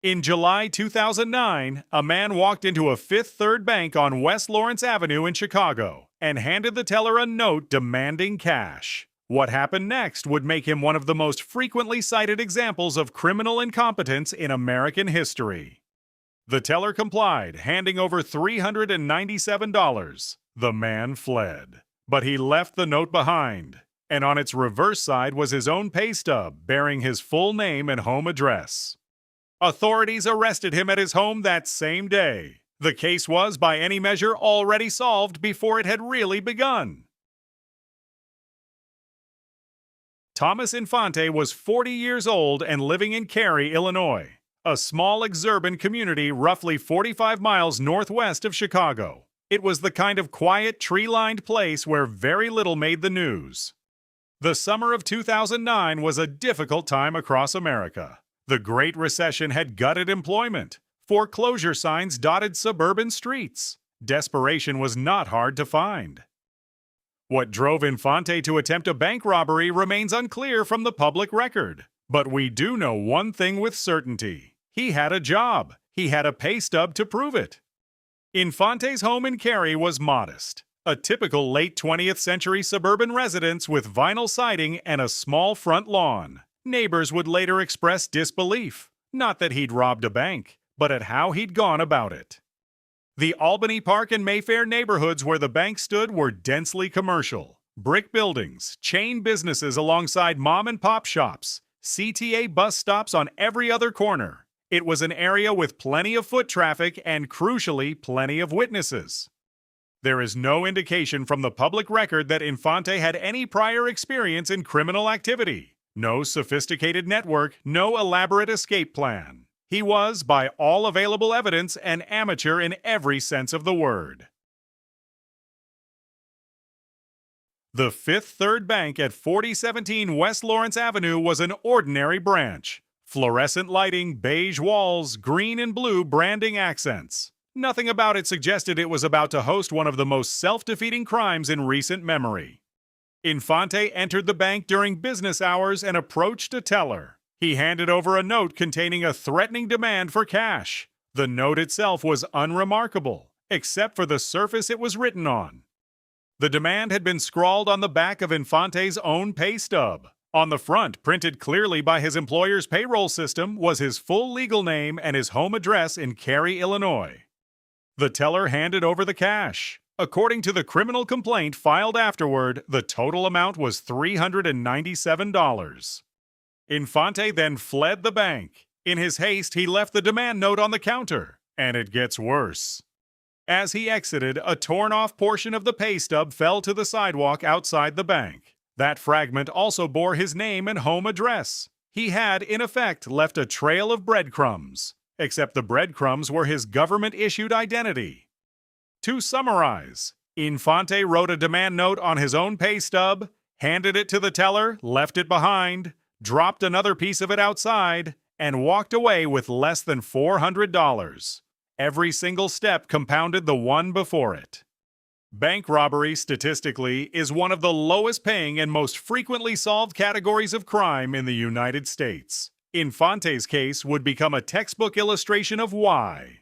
In July 2009, a man walked into a Fifth Third Bank on West Lawrence Avenue in Chicago and handed the teller a note demanding cash. What happened next would make him one of the most frequently cited examples of criminal incompetence in American history. The teller complied, handing over $397. The man fled. But he left the note behind, and on its reverse side was his own pay stub bearing his full name and home address. Authorities arrested him at his home that same day. The case was, by any measure, already solved before it had really begun. Thomas Infante was 40 years old and living in Cary, Illinois, a small exurban community roughly 45 miles northwest of Chicago. It was the kind of quiet, tree-lined place where very little made the news. The summer of 2009 was a difficult time across America. The Great Recession had gutted employment. Foreclosure signs dotted suburban streets. Desperation was not hard to find. What drove Infante to attempt a bank robbery remains unclear from the public record. But we do know one thing with certainty. He had a job. He had a pay stub to prove it. Infante's home in Cary was modest. A typical late 20th century suburban residence with vinyl siding and a small front lawn. Neighbors would later express disbelief, not that he'd robbed a bank, but at how he'd gone about it. The Albany Park and Mayfair neighborhoods where the bank stood were densely commercial. Brick buildings, chain businesses alongside mom-and-pop shops, CTA bus stops on every other corner. It was an area with plenty of foot traffic and, crucially, plenty of witnesses. There is no indication from the public record that Infante had any prior experience in criminal activity. No sophisticated network, no elaborate escape plan. He was, by all available evidence, an amateur in every sense of the word. The Fifth Third Bank at 4017 West Lawrence Avenue was an ordinary branch. Fluorescent lighting, beige walls, green and blue branding accents. Nothing about it suggested it was about to host one of the most self-defeating crimes in recent memory. Infante entered the bank during business hours and approached a teller. He handed over a note containing a threatening demand for cash. The note itself was unremarkable, except for the surface it was written on. The demand had been scrawled on the back of Infante's own pay stub. On the front, printed clearly by his employer's payroll system, was his full legal name and his home address in Cary, Illinois. The teller handed over the cash. According to the criminal complaint filed afterward, the total amount was $397. Infante then fled the bank. In his haste, he left the demand note on the counter. And it gets worse. As he exited, a torn-off portion of the pay stub fell to the sidewalk outside the bank. That fragment also bore his name and home address. He had, in effect, left a trail of breadcrumbs. Except the breadcrumbs were his government-issued identity. To summarize, Infante wrote a demand note on his own pay stub, handed it to the teller, left it behind, dropped another piece of it outside, and walked away with less than $400. Every single step compounded the one before it. Bank robbery, statistically, is one of the lowest paying and most frequently solved categories of crime in the United States. Infante's case would become a textbook illustration of why.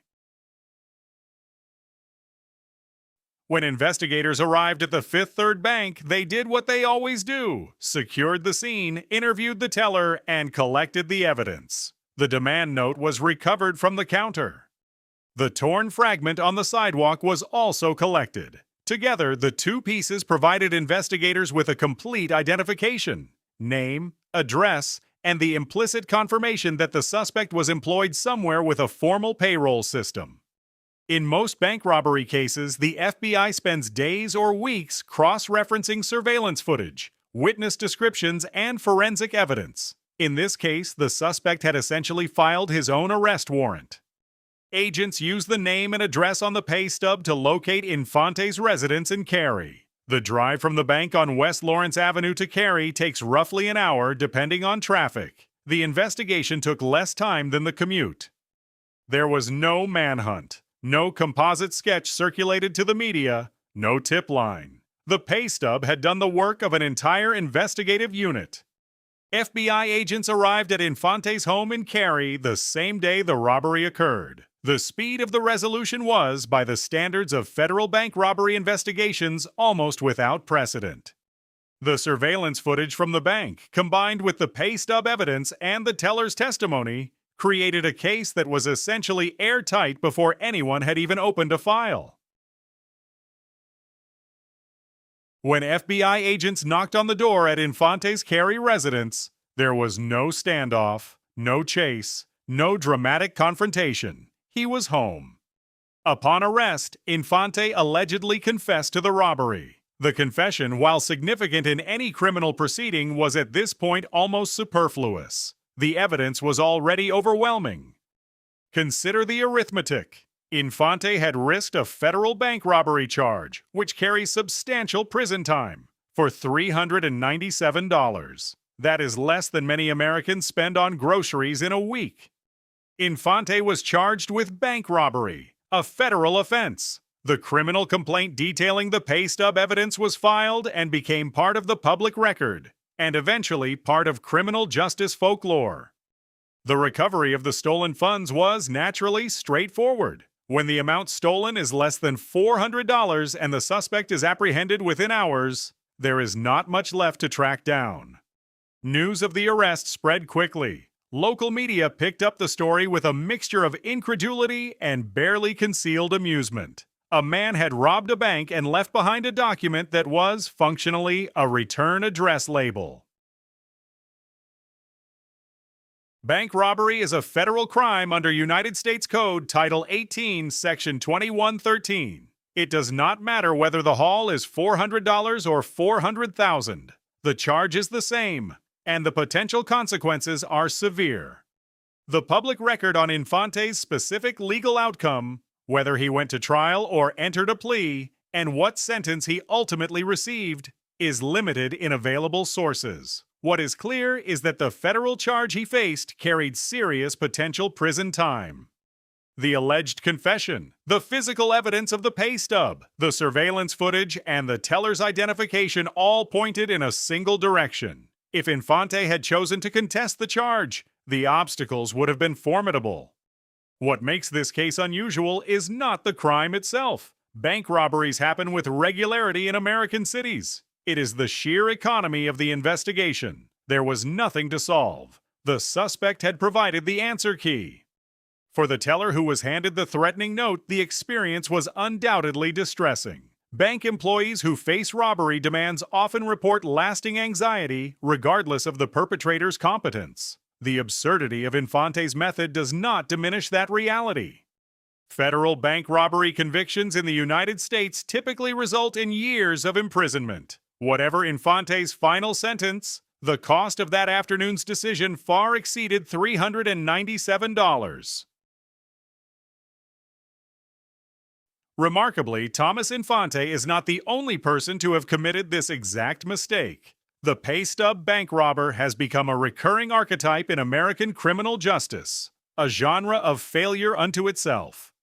When investigators arrived at the Fifth Third Bank, they did what they always do: secured the scene, interviewed the teller, and collected the evidence. The demand note was recovered from the counter. The torn fragment on the sidewalk was also collected. Together, the two pieces provided investigators with a complete identification: name, address, and the implicit confirmation that the suspect was employed somewhere with a formal payroll system. In most bank robbery cases, the FBI spends days or weeks cross-referencing surveillance footage, witness descriptions, and forensic evidence. In this case, the suspect had essentially filed his own arrest warrant. Agents used the name and address on the pay stub to locate Infante's residence in Cary. The drive from the bank on West Lawrence Avenue to Cary takes roughly an hour, depending on traffic. The investigation took less time than the commute. There was no manhunt, no composite sketch circulated to the media, no tip line. The pay stub had done the work of an entire investigative unit. FBI agents arrived at Infante's home in Cary the same day the robbery occurred. The speed of the resolution was, by the standards of federal bank robbery investigations, almost without precedent. The surveillance footage from the bank, combined with the pay stub evidence and the teller's testimony, created a case that was essentially airtight before anyone had even opened a file. When FBI agents knocked on the door at Infante's Cary residence, there was no standoff, no chase, no dramatic confrontation. He was home. Upon arrest, Infante allegedly confessed to the robbery. The confession, while significant in any criminal proceeding, was at this point almost superfluous. The evidence was already overwhelming. Consider the arithmetic. Infante had risked a federal bank robbery charge, which carries substantial prison time, for $397. That is less than many Americans spend on groceries in a week. Infante was charged with bank robbery, a federal offense. The criminal complaint detailing the pay stub evidence was filed and became part of the public record, and eventually part of criminal justice folklore. The recovery of the stolen funds was, naturally, straightforward. When the amount stolen is less than $400 and the suspect is apprehended within hours, there is not much left to track down. News of the arrest spread quickly. Local media picked up the story with a mixture of incredulity and barely concealed amusement. A man had robbed a bank and left behind a document that was, functionally, a return address label. Bank robbery is a federal crime under United States Code Title 18, Section 2113. It does not matter whether the haul is $400 or $400,000. The charge is the same, and the potential consequences are severe. The public record on Infante's specific legal outcome, whether he went to trial or entered a plea, and what sentence he ultimately received, is limited in available sources. What is clear is that the federal charge he faced carried serious potential prison time. The alleged confession, the physical evidence of the pay stub, the surveillance footage, and the teller's identification all pointed in a single direction. If Infante had chosen to contest the charge, the obstacles would have been formidable. What makes this case unusual is not the crime itself. Bank robberies happen with regularity in American cities. It is the sheer economy of the investigation. There was nothing to solve. The suspect had provided the answer key. For the teller who was handed the threatening note, the experience was undoubtedly distressing. Bank employees who face robbery demands often report lasting anxiety, regardless of the perpetrator's competence. The absurdity of Infante's method does not diminish that reality. Federal bank robbery convictions in the United States typically result in years of imprisonment. Whatever Infante's final sentence, the cost of that afternoon's decision far exceeded $397. Remarkably, Thomas Infante is not the only person to have committed this exact mistake. The pay stub bank robber has become a recurring archetype in American criminal justice, a genre of failure unto itself.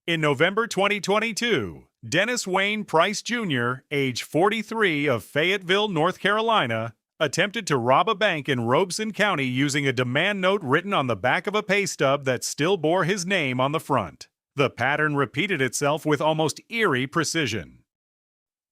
In November 2022, Dennis Wayne Price Jr., age 43, of Fayetteville, North Carolina, attempted to rob a bank in Robeson County using a demand note written on the back of a pay stub that still bore his name on the front. The pattern repeated itself with almost eerie precision.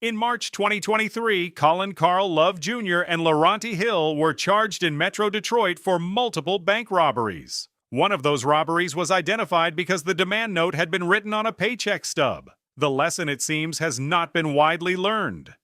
In March 2023, Colin Carl Love Jr. and Laurenti Hill were charged in Metro Detroit for multiple bank robberies. One of those robberies was identified because the demand note had been written on a paycheck stub. The lesson, it seems, has not been widely learned.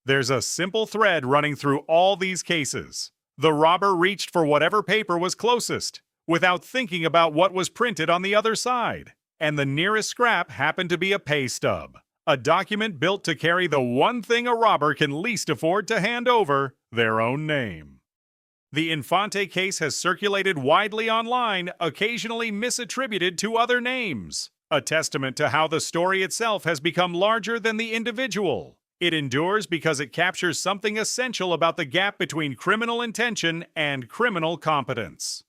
There's a simple thread running through all these cases. The robber reached for whatever paper was closest, without thinking about what was printed on the other side. And the nearest scrap happened to be a pay stub, a document built to carry the one thing a robber can least afford to hand over, their own name. The Infante case has circulated widely online, occasionally misattributed to other names, a testament to how the story itself has become larger than the individual. It endures because it captures something essential about the gap between criminal intention and criminal competence.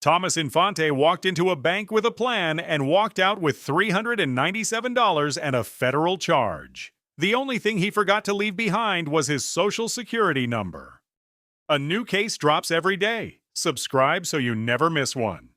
Thomas Infante walked into a bank with a plan and walked out with $397 and a federal charge. The only thing he forgot to leave behind was his Social Security number. A new case drops every day. Subscribe so you never miss one.